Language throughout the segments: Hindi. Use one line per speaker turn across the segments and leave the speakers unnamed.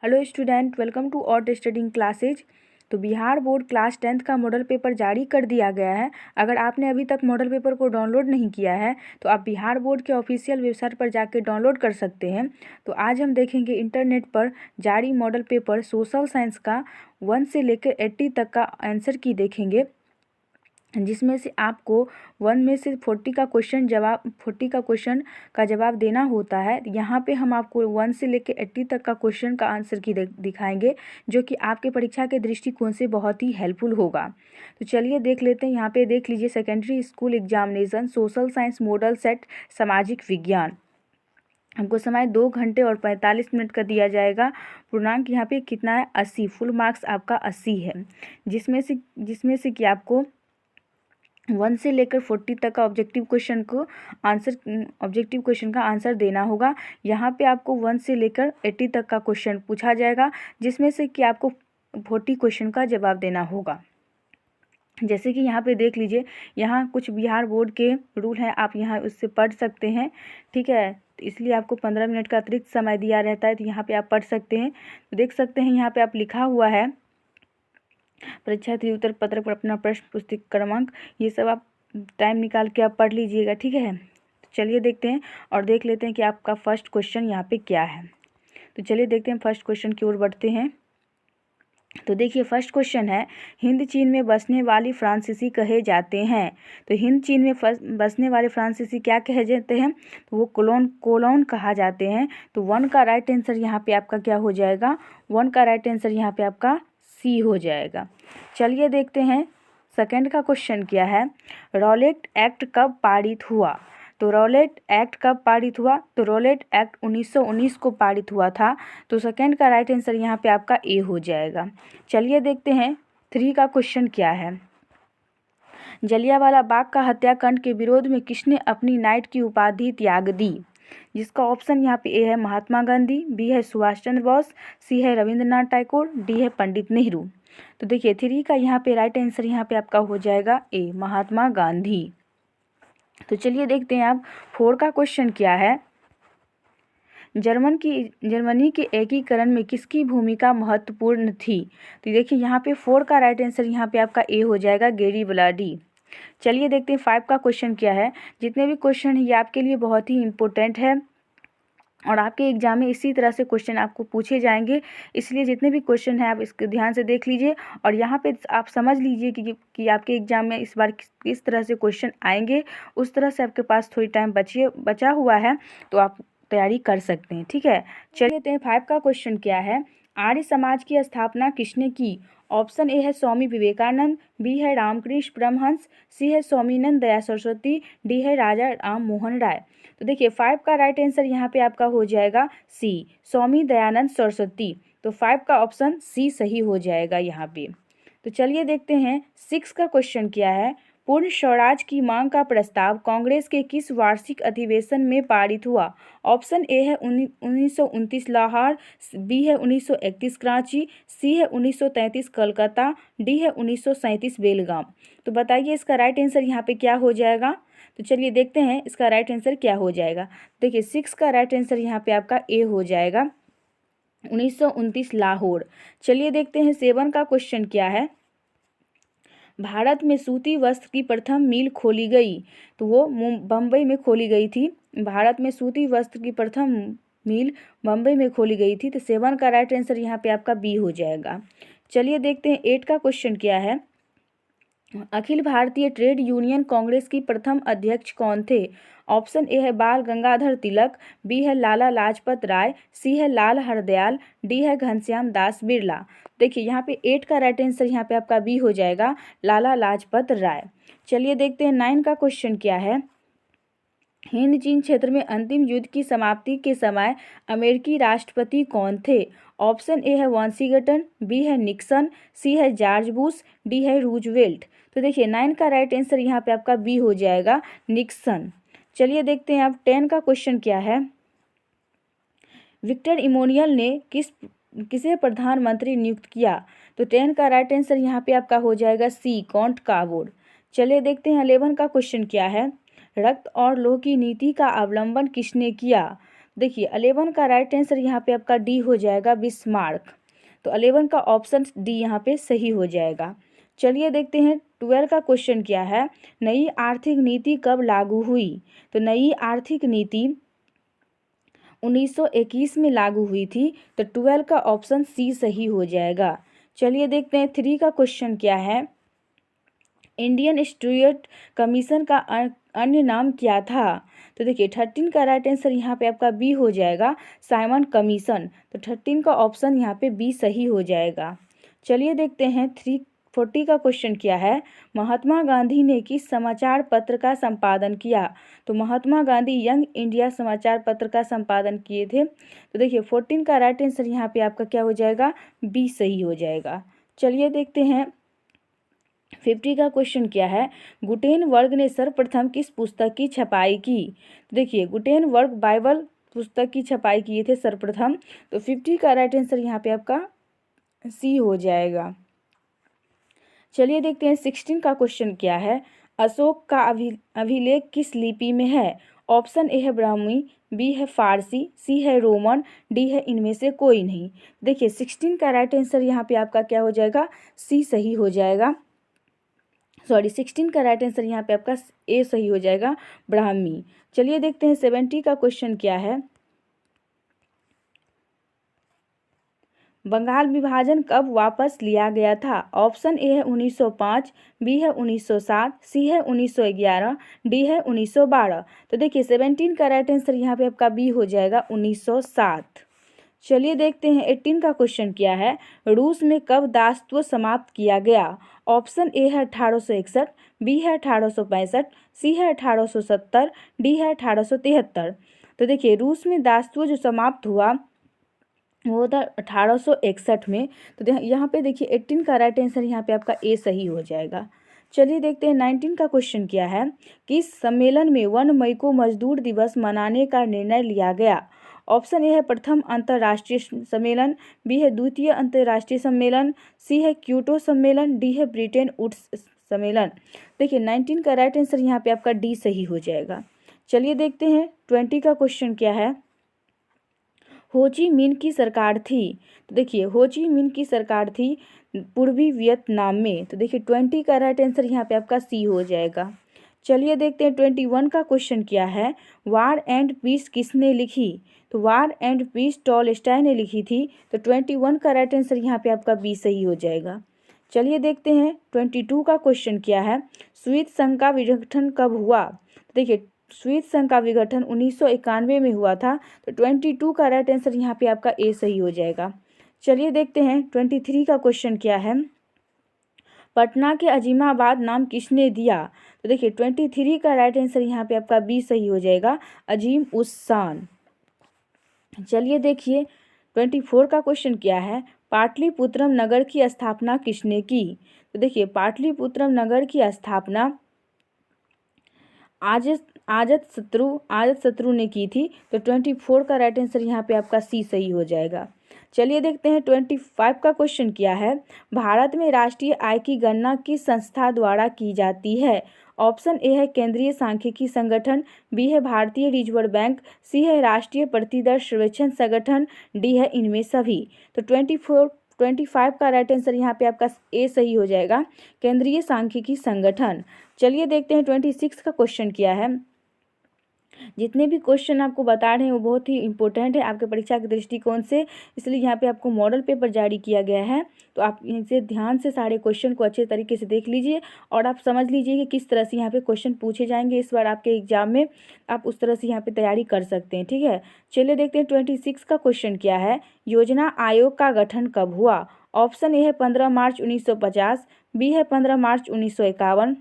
Hello student, welcome to our studying classes. तो बिहार बोर्ड क्लास 10th का मॉडल पेपर जारी कर दिया गया है। अगर आपने अभी तक मॉडल पेपर को डाउनलोड नहीं किया है तो आप बिहार बोर्ड के ऑफिशियल वेबसाइट पर जाकर डाउनलोड कर सकते हैं। तो आज हम देखेंगे इंटरनेट पर जारी मॉडल पेपर सोशल साइंस का 1 से लेकर 80 तक का आंसर की देखेंगे, जिसमें से आपको 1 में से 40 का क्वेश्चन का जवाब देना होता है। यहाँ पे हम आपको 1 से लेकर 80 तक का क्वेश्चन का आंसर की दिखाएंगे, जो कि आपके परीक्षा के दृष्टिकोण से बहुत ही हेल्पफुल होगा। तो चलिए देख लेते हैं। यहाँ पे देख लीजिए, secondary school examination social science model set सामाजिक विज्ञान। हमको समय 2 घंटे और 45 मिनट का दिया जाएगा। पूर्णांक यहाँ पे कितना है? 80। फुल मार्क्स आपका 80 है, जिसमें से कि आपको 1 से लेकर 40 तक का ऑब्जेक्टिव क्वेश्चन का आंसर देना होगा। यहाँ पे आपको 1 से लेकर 80 तक का क्वेश्चन पूछा जाएगा, जिसमें से कि आपको 40 क्वेश्चन का जवाब देना होगा। जैसे कि यहाँ पे देख लीजिए, यहाँ कुछ बिहार बोर्ड के रूल हैं, आप यहाँ उससे पढ़ सकते हैं। ठीक है, तो इसलिए आपको 15 मिनट का अतिरिक्त समय दिया रहता है, तो यहाँ पे आप पढ़ सकते हैं। तो देख सकते हैं यहाँ पे आप लिखा हुआ है परीक्षार्थी उत्तर पत्र पर अपना प्रश्न पुस्तिका क्रमांक, ये सब आप टाइम निकाल के आप पढ़ लीजिएगा। ठीक है, तो चलिए देखते हैं और देख लेते हैं कि आपका फर्स्ट क्वेश्चन यहाँ पे क्या है। तो चलिए देखते हैं, फर्स्ट क्वेश्चन की ओर बढ़ते हैं। तो देखिए, फर्स्ट क्वेश्चन है, हिंद चीन में बसने वाली फ्रांसीसी कहे जाते हैं। तो हिंद चीन में बसने वाले फ्रांसीसी क्या कहे जाते हैं? तो वो कोलोन कहा जाते हैं। तो 1 का राइट आंसर यहाँ पे आपका क्या हो जाएगा? 1 का राइट आंसर यहाँ पे आपका सी हो जाएगा। चलिए देखते हैं, सेकंड का क्वेश्चन क्या है, रॉलेट एक्ट कब पारित हुआ? तो रॉलेट एक्ट कब पारित हुआ? तो रॉलेट एक्ट 1919 को पारित हुआ था। तो सेकंड का राइट आंसर यहाँ पे आपका ए हो जाएगा। चलिए देखते हैं, 3 का क्वेश्चन क्या है, जलियांवाला बाग का हत्याकांड के विरोध में किसने अपनी नाइट की उपाधि त्याग दी? जिसका ऑप्शन यहाँ पे ए है महात्मा गांधी, बी है सुभाष चंद्र बोस, सी है रविंद्रनाथ टैगोर, डी है पंडित नेहरू। तो देखिए, 3 का यहाँ पे राइट आंसर यहाँ पे आपका हो जाएगा ए, महात्मा गांधी। तो चलिए देखते हैं आप 4 का क्वेश्चन क्या है, जर्मनी के एकीकरण में किसकी भूमिका महत्वपूर्ण थी? तो देखिए, यहाँ पे 4 का राइट आंसर यहाँ पे आपका ए हो जाएगा, गैरिबल्डी। चलिए देखते हैं 5 का क्वेश्चन क्या है। जितने भी क्वेश्चन है ये आपके लिए बहुत ही इंपॉर्टेंट है और आपके एग्जाम में इसी तरह से क्वेश्चन आपको पूछे जाएंगे, इसलिए जितने भी क्वेश्चन हैं आप इसको ध्यान से देख लीजिए और यहाँ पे आप समझ लीजिए कि आपके एग्जाम में इस बार किस तरह से क्वेश्चन आएंगे। उस तरह से आपके पास थोड़ी टाइम बचा हुआ है, तो आप तैयारी कर सकते हैं। ठीक है, चलिए 5 का क्वेश्चन क्या है, आर्य समाज की स्थापना किसने की? ऑप्शन ए है स्वामी विवेकानंद, बी है रामकृष्ण परमहंस, सी है स्वामीनंद दया सरस्वती, डी है राजा राम मोहन राय। तो देखिए, 5 का राइट आंसर यहाँ पे आपका हो जाएगा सी, स्वामी दयानंद सरस्वती। तो 5 का ऑप्शन सी सही हो जाएगा यहाँ पे। तो चलिए देखते हैं 6 का क्वेश्चन क्या है, पूर्ण स्वराज की मांग का प्रस्ताव कांग्रेस के किस वार्षिक अधिवेशन में पारित हुआ? ऑप्शन ए है 1929 लाहौर, बी है 1931 कराची, सी है 1933 कलकत्ता, डी है 1937 बेलगाम। तो बताइए इसका राइट आंसर यहाँ पे क्या हो जाएगा? तो चलिए देखते हैं इसका राइट आंसर क्या हो जाएगा। देखिए, 6 का राइट आंसर यहाँ पे आपका ए हो जाएगा, 1929 लाहौर। चलिए देखते हैं 7 का क्वेश्चन क्या है, भारत में सूती वस्त्र की प्रथम मिल खोली गई। तो वो बम्बई में खोली गई थी। भारत में सूती वस्त्र की प्रथम मिल बम्बई में खोली गई थी। तो 7 का राइट आंसर यहाँ पे आपका बी हो जाएगा। चलिए देखते हैं 8 का क्वेश्चन क्या है, अखिल भारतीय ट्रेड यूनियन कांग्रेस की प्रथम अध्यक्ष कौन थे? ऑप्शन ए है बाल गंगाधर तिलक, बी है लाला लाजपत राय, सी है लाल हरदयाल, डी है घनश्याम दास बिरला। देखिए, यहाँ पे 8 का राइट आंसर यहाँ पे आपका बी हो जाएगा, लाला लाजपत राय। चलिए देखते हैं 9 का क्वेश्चन क्या है, हिंद चीन क्षेत्र में अंतिम युद्ध की समाप्ति के समय अमेरिकी राष्ट्रपति कौन थे? ऑप्शन ए है वाशिंगटन, बी है निक्सन, सी है जॉर्ज बुश, डी है रूजवेल्ट। तो देखिए, 9 का राइट आंसर यहाँ पे आपका बी हो जाएगा, निक्सन। चलिए देखते हैं अब 10 का क्वेश्चन क्या है, विक्टर इमोनियल ने किसे प्रधानमंत्री नियुक्त किया? तो 10 का राइट आंसर यहाँ पे आपका हो जाएगा सी, कॉन्ट कावोर। चलिए देखते हैं 11 का क्वेश्चन क्या है, रक्त और लोह की नीति का अवलंबन किसने किया? देखिए 11 का राइट आंसर यहाँ पे आपका डी हो जाएगा, बिस्मार्क। तो 11 का ऑप्शन डी यहाँ पे सही हो जाएगा। चलिए देखते हैं 12 का क्वेश्चन क्या है। नई आर्थिक नीति कब लागू हुई? तो नई आर्थिक नीति 1921 में लागू हुई थी। तो 12 का ऑप्शन सी सही हो जाएगा। चलिए देखते हैं 3 का क्वेश्चन क्या है। इंडियन स्टूडेंट कमीशन का अन्य नाम क्या था? तो देखिए 13 का राइट आंसर यहाँ पे आपका बी हो जाएगा, साइमन कमीशन। तो 13 का ऑप्शन यहाँ पे बी सही हो जाएगा। चलिए देखते हैं 340 का क्वेश्चन क्या है। महात्मा गांधी ने किस समाचार पत्र का संपादन किया? तो महात्मा गांधी यंग इंडिया समाचार पत्र का संपादन किए थे। तो देखिए 14 का राइट आंसर यहाँ पे आपका क्या हो जाएगा, बी सही हो जाएगा। चलिए देखते हैं 50 का क्वेश्चन क्या है। गुटेनबर्ग ने सर्वप्रथम किस पुस्तक की छपाई की? तो देखिए गुटेनबर्ग बाइबल पुस्तक की छपाई किए थे सर्वप्रथम। तो 50 का राइट आंसर यहाँ पे आपका सी हो जाएगा। चलिए देखते हैं 16 का क्वेश्चन क्या है। अशोक का अभिलेख किस लिपि में है? ऑप्शन ए है ब्राह्मी, बी है फारसी, सी है रोमन, डी है इनमें से कोई नहीं। देखिए 16 का राइट आंसर यहाँ पे आपका क्या हो जाएगा, सी सही हो जाएगा। 16 का राइट आंसर यहाँ पे आपका ए सही हो जाएगा, ब्राह्मी। चलिए देखते हैं 70 का क्वेश्चन क्या है। बंगाल विभाजन कब वापस लिया गया था? ऑप्शन ए है 1905, बी है 1907, सी है 1911, डी है 1912। तो देखिए 17 का राइट आंसर यहाँ पे आपका बी हो जाएगा, 1907। चलिए देखते हैं 18 का क्वेश्चन क्या है। रूस में कब दासत्व समाप्त किया गया? ऑप्शन ए है 1861, बी है 1865, सी है 1870, डी है 1873। तो देखिए रूस में दासत्व जो समाप्त हुआ वो था 1861 में। तो यहाँ पे देखिए 18 का राइट आंसर यहाँ पे आपका ए सही हो जाएगा। चलिए देखते हैं 19 का क्वेश्चन क्या है। किस सम्मेलन में 1 मई को मजदूर दिवस मनाने का निर्णय लिया गया? ऑप्शन ए है प्रथम अंतर्राष्ट्रीय सम्मेलन, बी है द्वितीय अंतर्राष्ट्रीय सम्मेलन, सी है क्योटो सम्मेलन, डी है ब्रिटेन वुड्स सम्मेलन। देखिए 19 का राइट आंसर यहाँ पे आपका डी सही हो जाएगा। चलिए देखते हैं 20 का क्वेश्चन क्या है। हो ची मिन की सरकार थी। तो देखिए हो ची मिन की सरकार थी पूर्वी वियतनाम में। तो देखिए 20 का राइट आंसर यहाँ पे आपका सी हो जाएगा। चलिए देखते हैं 21 का क्वेश्चन क्या है। वार एंड पीस किसने लिखी? तो वार एंड पीस टॉलस्टॉय ने लिखी थी। तो 21 का राइट आंसर यहाँ पे आपका बी सही हो जाएगा। चलिए देखते हैं 22 का क्वेश्चन क्या है। स्वीत संघ का विघटन कब हुआ? तो देखिए स्वीत संघ का विघटन 1991 में हुआ था। तो 22 का राइट आंसर यहाँ पे आपका ए सही हो जाएगा। चलिए देखते हैं 23 का क्वेश्चन क्या है। पटना के अजीमाबाद नाम किसने दिया? तो देखिए 23 का राइट आंसर यहाँ पे आपका बी सही हो जाएगा, अजीम उस शान। चलिए देखिए 24 का क्वेश्चन क्या है। पाटलिपुत्रम नगर की स्थापना किसने की? तो देखिए पाटलिपुत्रम नगर की स्थापना आजत शत्रु ने की थी। तो 24 का राइट आंसर यहाँ पे आपका सी सही हो जाएगा। चलिए देखते हैं 25 का क्वेश्चन क्या है। भारत में राष्ट्रीय आय की गणना किस संस्था द्वारा की जाती है? ऑप्शन ए है केंद्रीय सांख्यिकी संगठन, बी है भारतीय रिजर्व बैंक, सी है राष्ट्रीय प्रतिदर सर्वेक्षण संगठन, डी है इनमें सभी। तो 25 का राइट आंसर यहाँ पे आपका ए सही हो जाएगा, केंद्रीय सांख्यिकी संगठन। चलिए देखते हैं 26 का क्वेश्चन क्या है। जितने भी क्वेश्चन आपको बता रहे हैं वो बहुत ही इंपॉर्टेंट है आपके परीक्षा के दृष्टिकोण से, इसलिए यहाँ पे आपको मॉडल पेपर जारी किया गया है। तो आप इनसे ध्यान से सारे क्वेश्चन को अच्छे तरीके से देख लीजिए और आप समझ लीजिए कि किस तरह से यहाँ पे क्वेश्चन पूछे जाएंगे इस बार आपके एग्जाम में। आप उस तरह से यहाँ पे तैयारी कर सकते हैं, ठीक है। चलिए देखते हैं 26 का क्वेश्चन क्या है। योजना आयोग का गठन कब हुआ? ऑप्शन ए है 15 मार्च 1950, बी है 15 मार्च 1951,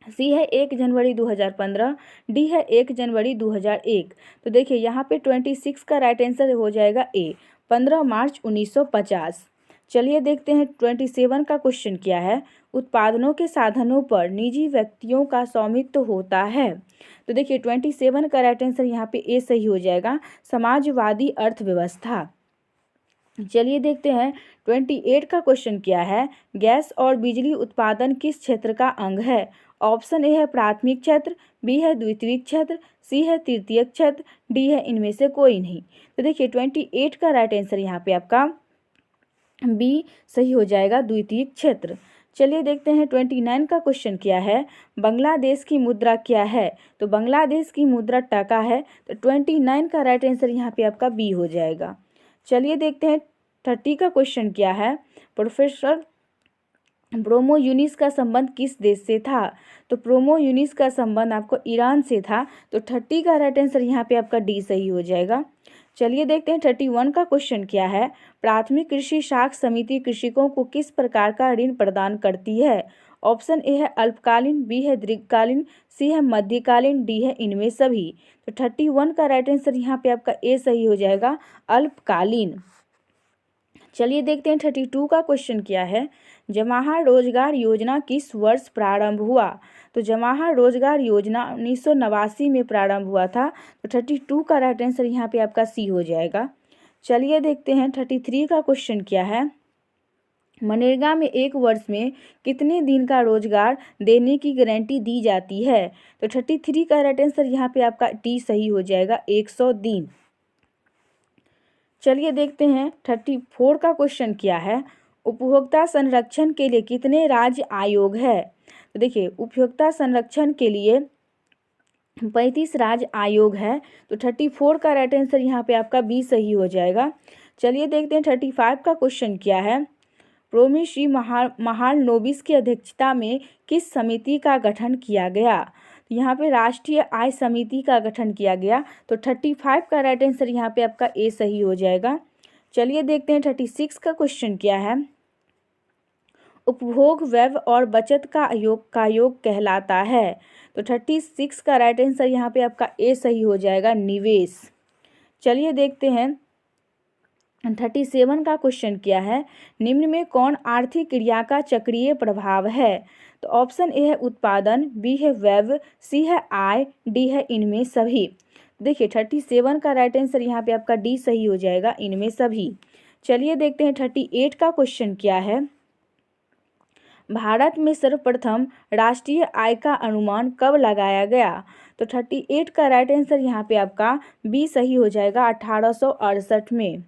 सी है 1 जनवरी 2015, डी है 1 जनवरी 2001। तो देखिए यहाँ पे 26 का राइट आंसर हो जाएगा ए, 15 मार्च 1950। चलिए देखते हैं 27 का क्वेश्चन क्या है। उत्पादनों के साधनों पर निजी व्यक्तियों का स्वामित्व होता है। तो देखिए 27 का राइट आंसर यहाँ पे ए सही हो जाएगा, समाजवादी अर्थव्यवस्था। चलिए देखते हैं 28 का क्वेश्चन क्या है। गैस और बिजली उत्पादन किस क्षेत्र का अंग है? ऑप्शन ए है प्राथमिक क्षेत्र, बी है द्वितीयक क्षेत्र, सी है तृतीयक क्षेत्र, डी है इनमें से कोई नहीं। तो देखिए 28 का राइट आंसर यहाँ पे आपका बी सही हो जाएगा, द्वितीयक क्षेत्र। चलिए देखते हैं 29 का क्वेश्चन क्या है। बांग्लादेश की मुद्रा क्या है? तो बांग्लादेश की मुद्रा टका है। तो 29 का राइट आंसर यहाँ पे आपका बी हो जाएगा। चलिए देखते हैं 30 का क्वेश्चन क्या है। प्रोफेसर ब्रोमो यूनिस का संबंध किस देश से था? तो ब्रोमो यूनिस का संबंध आपको ईरान से था। तो 30 का राइट आंसर यहाँ पे आपका डी सही हो जाएगा। चलिए देखते हैं 31 का क्वेश्चन क्या है। प्राथमिक कृषि साख समिति कृषकों को किस प्रकार का ऋण प्रदान करती है? ऑप्शन ए है अल्पकालीन, बी है दीर्घकालीन, सी है मध्यकालीन, डी है इनमें सभी। तो 31 का राइट आंसर यहाँ पे आपका ए सही हो जाएगा, अल्पकालीन। चलिए देखते हैं 32 का क्वेश्चन क्या है। जवाहर रोजगार योजना किस वर्ष प्रारंभ हुआ? तो जवाहर रोजगार योजना 1989 में प्रारंभ हुआ था। तो 32 का राइट आंसर यहाँ पे आपका सी हो जाएगा। चलिए देखते हैं 33 का क्वेश्चन क्या है। मनरेगा में एक वर्ष में कितने दिन का रोजगार देने की गारंटी दी जाती है? तो 33 का राइट आंसर यहाँ पे आपका डी सही हो जाएगा, 100 दिन। चलिए देखते हैं 34 का क्वेश्चन क्या है। उपभोक्ता संरक्षण के लिए कितने राज्य आयोग है? तो देखिए उपभोक्ता संरक्षण के लिए 35 राज्य आयोग है। तो 34 का राइट आंसर यहाँ पे आपका बी सही हो जाएगा। चलिए देखते हैं 35 का क्वेश्चन क्या है। प्रोमी श्री महालनोबिस की अध्यक्षता में किस समिति का गठन किया गया? तो यहाँ पे राष्ट्रीय आय समिति का गठन किया गया। तो 35 का राइट आंसर यहाँ पे आपका ए सही हो जाएगा। चलिए देखते हैं 36 का क्वेश्चन क्या है। उपभोग व्यय और बचत का योग कहलाता है। तो 36 का राइट आंसर यहाँ पे आपका ए सही हो जाएगा, निवेश। चलिए देखते हैं 37 का क्वेश्चन क्या है। निम्न में कौन आर्थिक क्रिया का चक्रीय प्रभाव है? तो ऑप्शन ए है उत्पादन, बी है व्यय, सी है आय, डी है इनमें सभी। देखिए 37 का राइट आंसर यहाँ पे आपका डी सही हो जाएगा, इनमें सभी। चलिए देखते हैं 38 का क्वेश्चन क्या है। भारत में सर्वप्रथम राष्ट्रीय आय का अनुमान कब लगाया गया? तो 38 का राइट आंसर यहाँ पे आपका बी सही हो जाएगा, 1868 में।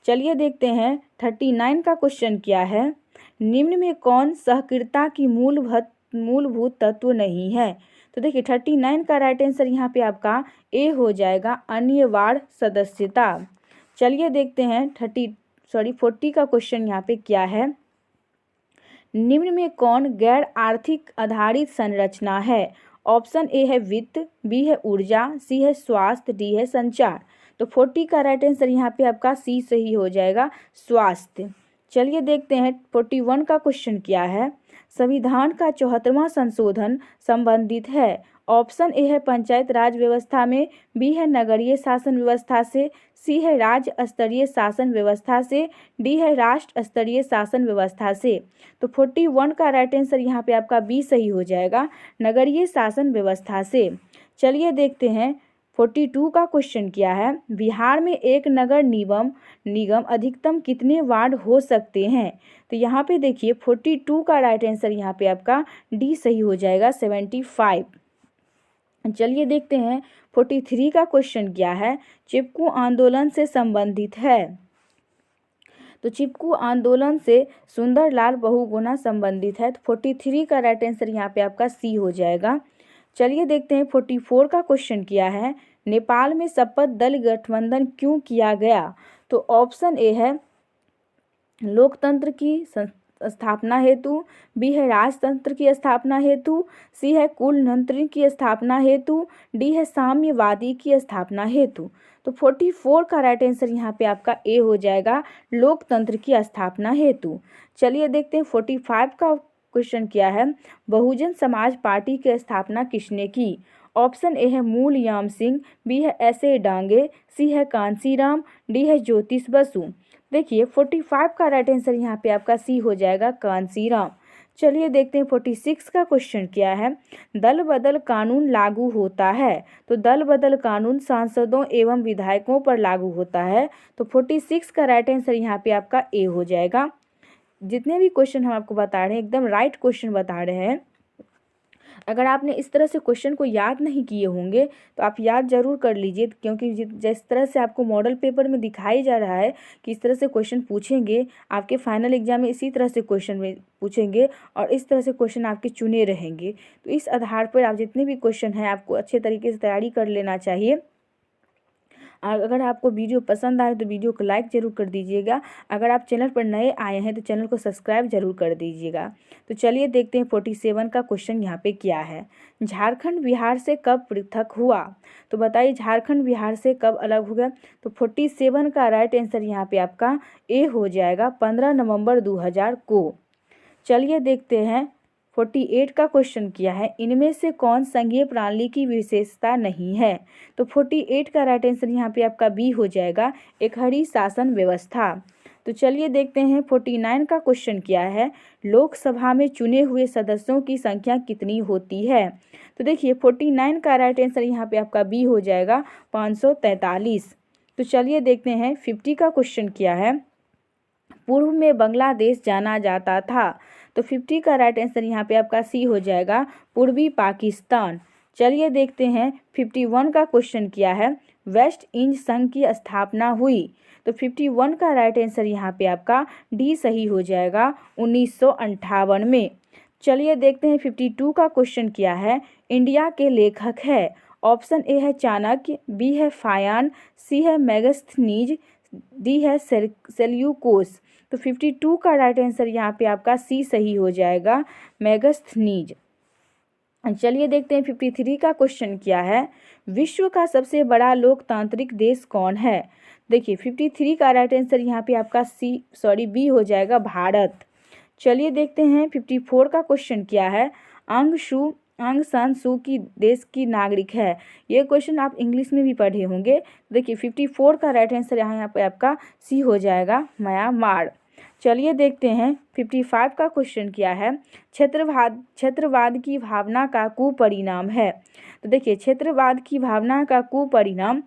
चलिए देखते हैं 39 का क्वेश्चन क्या है। निम्न में कौन सहकारिता की मूलभूत तत्व नहीं है? तो देखिए 39 का राइट आंसर यहाँ पे आपका ए हो जाएगा, अन्यवाड़ सदस्यता। चलिए देखते हैं 40 का क्वेश्चन यहाँ पे क्या है। निम्न में कौन गैर आर्थिक आधारित संरचना है? ऑप्शन ए है वित्त, बी है ऊर्जा, सी है स्वास्थ्य, डी है संचार। तो 40 का राइट आंसर यहाँ पे आपका सी सही हो जाएगा, स्वास्थ्य। चलिए देखते हैं 41 का क्वेश्चन क्या है। संविधान का 74वां संशोधन संबंधित है। ऑप्शन ए है पंचायत राज व्यवस्था में, बी है नगरीय शासन व्यवस्था से, सी है राज्य स्तरीय शासन व्यवस्था से, डी है राष्ट्र स्तरीय शासन व्यवस्था से। तो 41 का राइट आंसर यहाँ पे आपका बी सही हो जाएगा, नगरीय शासन व्यवस्था से। चलिए देखते हैं 42 का क्वेश्चन क्या है। बिहार में एक नगर निगम अधिकतम कितने वार्ड हो सकते हैं? तो यहाँ पे देखिए 42 का राइट आंसर यहाँ पे आपका डी सही हो जाएगा, 75। चलिए देखते हैं 43 का क्वेश्चन क्या है। चिपकू आंदोलन से संबंधित है। तो चिपकू आंदोलन से सुंदरलाल बहुगुणा संबंधित है। तो 43 का राइट आंसर यहाँ पे आपका सी हो जाएगा। चलिए देखते हैं 44 का क्वेश्चन क्या है। नेपाल में शपथ दल गठबंधन क्यों किया गया? तो ऑप्शन ए है लोकतंत्र की स्थापना हेतु, बी है राजतंत्र की स्थापना हेतु, सी है कुलतंत्र की स्थापना हेतु, डी है साम्यवादी की स्थापना हेतु। तो 44 का राइट आंसर यहाँ पे आपका ए हो जाएगा, लोकतंत्र की स्थापना हेतु। चलिए देखते हैं 45 का क्वेश्चन क्या है। बहुजन समाज पार्टी की स्थापना किसने की? ऑप्शन ए है मूलयाम सिंह, बी है ऐसे डांगे, सी है कांसीराम, डी है ज्योतिष बसु। देखिए 45 का राइट आंसर यहाँ पे आपका सी हो जाएगा, कांसीराम। चलिए देखते हैं 46 का क्वेश्चन क्या है। दल बदल कानून लागू होता है। तो दल बदल कानून सांसदों एवं विधायकों पर लागू होता है। तो 46 का राइट आंसर यहाँ पे आपका ए हो जाएगा। जितने भी क्वेश्चन हम आपको बता रहे हैं एकदम राइट क्वेश्चन बता रहे हैं। अगर आपने इस तरह से क्वेश्चन को याद नहीं किए होंगे तो आप याद जरूर कर लीजिए, क्योंकि जिस तरह से आपको मॉडल पेपर में दिखाई जा रहा है कि इस तरह से क्वेश्चन पूछेंगे, आपके फाइनल एग्जाम में इसी तरह से क्वेश्चन में पूछेंगे और इस तरह से क्वेश्चन आपके चुने रहेंगे। तो इस आधार पर आप जितने भी क्वेश्चन हैं आपको अच्छे तरीके से तैयारी कर लेना चाहिए। और अगर आपको वीडियो पसंद आए तो वीडियो को लाइक ज़रूर कर दीजिएगा। अगर आप चैनल पर नए आए हैं तो चैनल को सब्सक्राइब जरूर कर दीजिएगा। तो चलिए देखते हैं 47 का क्वेश्चन यहाँ पे क्या है। झारखंड बिहार से कब पृथक हुआ? तो बताइए झारखंड बिहार से कब अलग हो गया? तो 47 का राइट आंसर यहाँ पे आपका ए हो जाएगा 15 नवंबर 2000 को। चलिए देखते हैं 48 का क्वेश्चन किया है, इनमें से कौन संघीय प्रणाली की विशेषता नहीं है? तो 48 का राइट आंसर यहाँ पे आपका बी हो जाएगा, एकहरी शासन व्यवस्था। तो चलिए देखते हैं 49 का क्वेश्चन किया है, लोकसभा में चुने हुए सदस्यों की संख्या कितनी होती है? तो देखिए 49 का राइट आंसर यहाँ पे आपका बी हो जाएगा 543। तो चलिए देखते हैं 50 का क्वेश्चन किया है, पूर्व में बांग्लादेश जाना जाता था। तो 50 का राइट आंसर यहाँ पे आपका सी हो जाएगा, पूर्वी पाकिस्तान। चलिए देखते हैं 51 का क्वेश्चन किया है, वेस्ट इंड संघ की स्थापना हुई। तो 51 का राइट आंसर यहाँ पे आपका डी सही हो जाएगा 1958 में। चलिए देखते हैं 52 का क्वेश्चन किया है, इंडिया के लेखक है। ऑप्शन ए है चाणक्य, बी है फायान, सी है मेगस्थनीज, डी है सेल्यूकोस। तो 52 का राइट आंसर यहाँ पे आपका सी सही हो जाएगा, मेगस्थनीज। चलिए देखते हैं 53 का क्वेश्चन क्या है, विश्व का सबसे बड़ा लोकतांत्रिक देश कौन है? देखिए 53 का राइट आंसर यहाँ पे आपका बी हो जाएगा, भारत। चलिए देखते हैं 54 का क्वेश्चन क्या है, आंग सान सू की देश की नागरिक है। ये क्वेश्चन आप इंग्लिश में भी पढ़े होंगे। देखिए 54 का राइट आंसर यहाँ पे आपका सी हो जाएगा, म्यांमार। चलिए देखते हैं 55 का क्वेश्चन क्या है, क्षेत्रवाद की भावना का कुपरिणाम है। तो देखिए क्षेत्रवाद की भावना का कुपरिणाम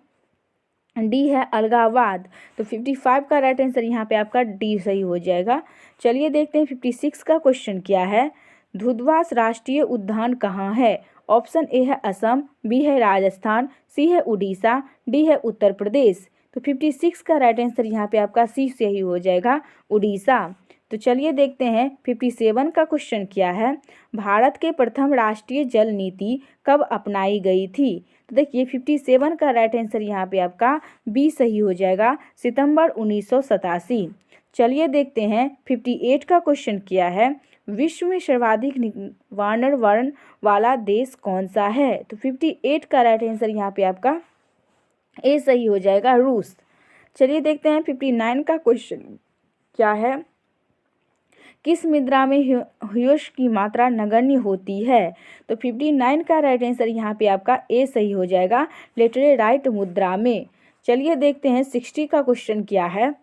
डी है अलगाववाद। तो 55 का राइट आंसर यहाँ पे आपका डी सही हो जाएगा। चलिए देखते हैं 56 का क्वेश्चन क्या है, दुधवास राष्ट्रीय उद्यान कहाँ है? ऑप्शन ए है असम, बी है राजस्थान, सी है उड़ीसा, डी है उत्तर प्रदेश। तो 56 का राइट आंसर यहाँ पे आपका सी सही हो जाएगा, उड़ीसा। तो चलिए देखते हैं 57 का क्वेश्चन क्या है, भारत के प्रथम राष्ट्रीय जल नीति कब अपनाई गई थी? तो देखिए 57 का राइट आंसर यहाँ पे आपका बी सही हो जाएगा, सितंबर 1987। चलिए देखते हैं 58 का क्वेश्चन क्या है, विश्व में सर्वाधिक निवारण वर्ण वाला देश कौन सा है? तो 58 का राइट आंसर यहाँ पे आपका ए सही हो जाएगा, रूस। चलिए देखते हैं 59 का क्वेश्चन क्या है, किस मुद्रा में ह्यूश की मात्रा नगण्य होती है? तो 59 का राइट आंसर यहाँ पे आपका ए सही हो जाएगा, लेटरेटाइट मुद्रा में। चलिए देखते हैं 60 का क्वेश्चन क्या है,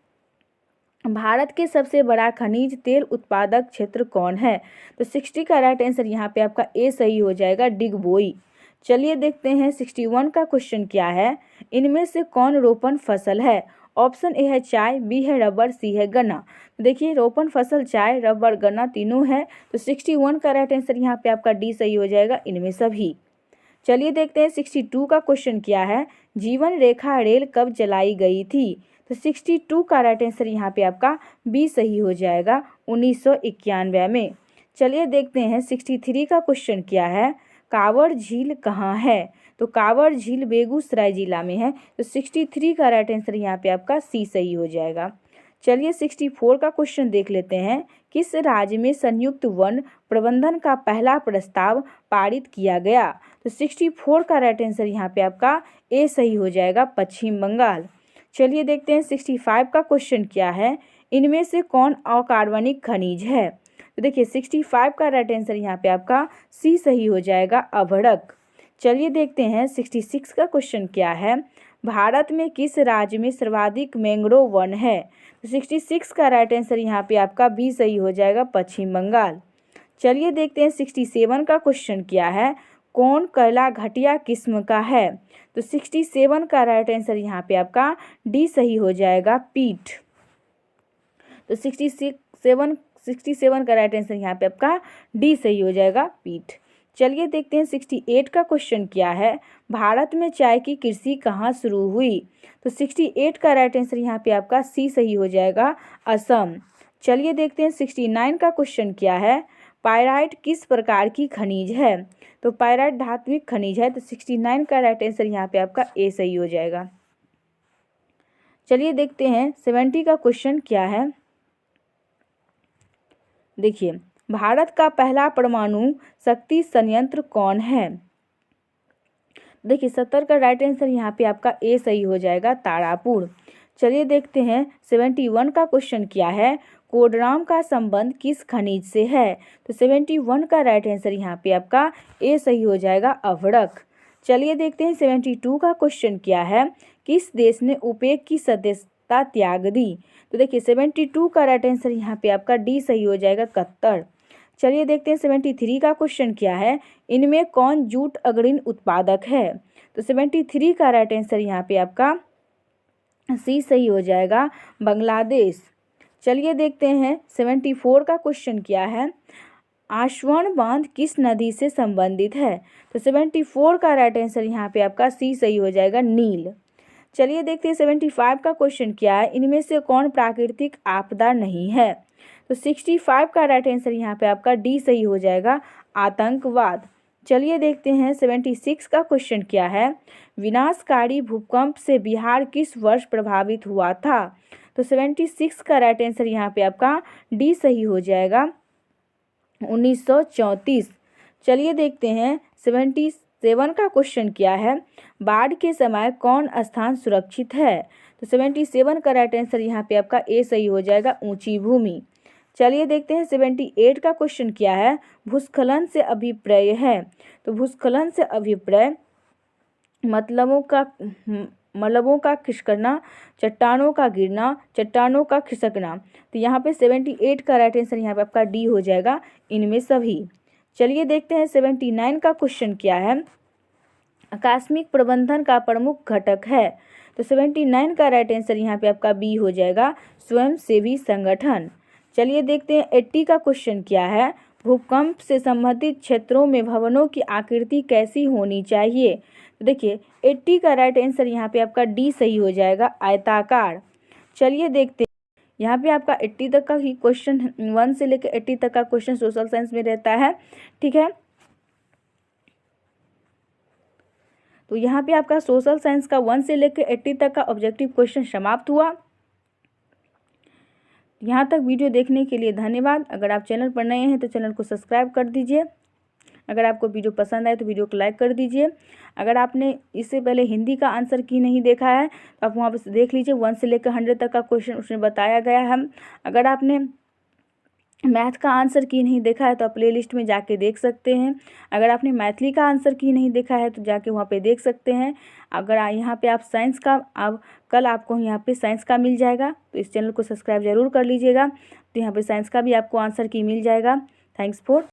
भारत के सबसे बड़ा खनिज तेल उत्पादक क्षेत्र कौन है? तो 60 का राइट आंसर यहाँ पे आपका ए सही हो जाएगा, डिगबोई। चलिए देखते हैं 61 का क्वेश्चन क्या है, इनमें से कौन रोपण फसल है? ऑप्शन ए है चाय, बी है रबर, सी है गन्ना। देखिए रोपण फसल चाय, रबर, गन्ना तीनों है। तो 61 का राइट आंसर यहाँ पे आपका डी सही हो जाएगा, इनमें सभी। चलिए देखते हैं 62 का क्वेश्चन क्या है, जीवन रेखा रेल कब चलाई गई थी? तो 62 का राइट आंसर यहाँ पे आपका बी सही हो जाएगा, 1991 में। चलिए देखते हैं 63 का क्वेश्चन क्या है, कांवड़ झील कहाँ है? तो कांवड़ झील बेगूसराय जिला में है। तो 63 का राइट आंसर यहाँ पे आपका सी सही हो जाएगा। चलिए 64 का क्वेश्चन देख लेते हैं, किस राज्य में संयुक्त वन प्रबंधन का पहला प्रस्ताव पारित किया गया? तो 64 का राइट आंसर यहाँ पे आपका ए सही हो जाएगा, पश्चिम बंगाल। चलिए देखते हैं 65 का क्वेश्चन क्या है, इनमें से कौन अकार्बनिक खनिज है? तो देखिए 65 का राइट आंसर यहाँ पे आपका सी सही हो जाएगा, अभड़क। चलिए देखते हैं 66 का क्वेश्चन क्या है, भारत में किस राज्य में सर्वाधिक मैंग्रोव वन है? तो 66 का राइट आंसर यहाँ पे आपका बी सही हो जाएगा, पश्चिम बंगाल। चलिए देखते हैं 67 का क्वेश्चन क्या है, कौन केला घटिया किस्म का है? तो 67 का राइट आंसर यहाँ पे आपका डी सही हो जाएगा, पीठ। तो 67 का राइट आंसर यहाँ पे आपका डी सही हो जाएगा, पीठ। चलिए देखते हैं 68 का क्वेश्चन क्या है। भारत में चाय की कृषि कहाँ शुरू हुई? तो 68 का राइट आंसर यहाँ पे आपका सी सही हो जाएगा, असम। चलिए देखते हैं 69 का क्वेश्चन क्या है। पायराइट किस प्रकार की खनिज है? तो पायराइट धात्विक खनिज है। तो 69 का राइट आंसर यहाँ पे आपका ए सही हो जाएगा। चलिए देखते हैं 70 का क्वेश्चन क्या है। देखिए, भारत का पहला परमाणु शक्ति संयंत्र कौन है? देखिए 70 का राइट आंसर यहाँ पे आपका ए सही हो जाएगा, तारापुर। चलिए देखते हैं 71 का क्वेश्चन क्या है। कोडराम का संबंध किस खनिज से है? तो 71 का राइट आंसर यहाँ पे आपका ए सही हो जाएगा, अभ्रक। चलिए देखते हैं 72 का क्वेश्चन क्या है। किस देश ने ओपेक की सदस्यता त्याग दी? तो देखिए 72 का राइट आंसर यहाँ पे आपका डी सही हो जाएगा, कतर। चलिए देखते हैं 73 का क्वेश्चन क्या है। इनमें कौन जूट अग्रणी उत्पादक है? तो 73 का राइट आंसर यहाँ पे आपका सी सही हो जाएगा, बांग्लादेश। चलिए देखते हैं 74 का क्वेश्चन क्या है। आश्वन बांध किस नदी से संबंधित है? तो 74 का राइट आंसर यहाँ पे आपका सी सही हो जाएगा, नील। चलिए देखते हैं 75 का क्वेश्चन क्या है। इनमें से कौन प्राकृतिक आपदा नहीं है? तो 65 का राइट आंसर यहाँ पे आपका डी सही हो जाएगा, आतंकवाद। चलिए देखते हैं 76 का क्वेश्चन क्या है। विनाशकारी भूकंप से बिहार किस वर्ष प्रभावित हुआ था? तो 76 का राइट आंसर यहाँ पे आपका डी सही हो जाएगा, 1934। चलिए देखते हैं 77 का क्वेश्चन क्या है। बाढ़ के समय कौन स्थान सुरक्षित है? तो 77 का राइट आंसर यहाँ पे आपका ए सही हो जाएगा, ऊंची भूमि। चलिए देखते हैं 78 का क्वेश्चन क्या है। भूस्खलन से अभिप्राय है। तो भूस्खलन से अभिप्राय मलबों का खिसकना, चट्टानों का गिरना, चट्टानों का खिसकना। तो यहाँ पे 78 का राइट आंसर यहाँ पे आपका डी हो जाएगा, इनमें सभी। चलिए देखते हैं 79 का क्वेश्चन क्या है। आकस्मिक प्रबंधन का प्रमुख घटक है। तो 79 का राइट आंसर यहाँ पे आपका बी हो जाएगा, स्वयंसेवी संगठन। चलिए देखते हैं 80 का क्वेश्चन क्या है। भूकंप से संबंधित क्षेत्रों में भवनों की आकृति कैसी होनी चाहिए? तो देखिए 80 का राइट आंसर यहाँ पे आपका डी सही हो जाएगा, आयताकार। चलिए देखते हैं यहाँ पे आपका 80 तक का ही क्वेश्चन 1 से लेकर 80 तक का क्वेश्चन सोशल साइंस में रहता है, ठीक है। तो यहाँ पे आपका सोशल साइंस का 1 से लेकर 80 तक का ऑब्जेक्टिव क्वेश्चन समाप्त हुआ। यहाँ तक वीडियो देखने के लिए धन्यवाद। अगर आप चैनल पर नए हैं तो चैनल को सब्सक्राइब कर दीजिए। अगर आपको वीडियो पसंद आए तो वीडियो को लाइक कर दीजिए। अगर आपने इससे पहले हिंदी का आंसर की नहीं देखा है तो आप वहाँ पर देख लीजिए, 1 से लेकर 100 तक का क्वेश्चन उसमें बताया गया है। अगर आपने मैथ का आंसर की नहीं देखा है तो आप प्लेलिस्ट में जाके देख सकते हैं। अगर आपने मैथिली का आंसर की नहीं देखा है तो जाके वहाँ पे देख सकते हैं। अगर यहाँ पे आप साइंस का कल आपको यहाँ पे साइंस का मिल जाएगा, तो इस चैनल को सब्सक्राइब जरूर कर लीजिएगा। तो यहाँ पे साइंस का भी आपको आंसर की मिल जाएगा। Thanks for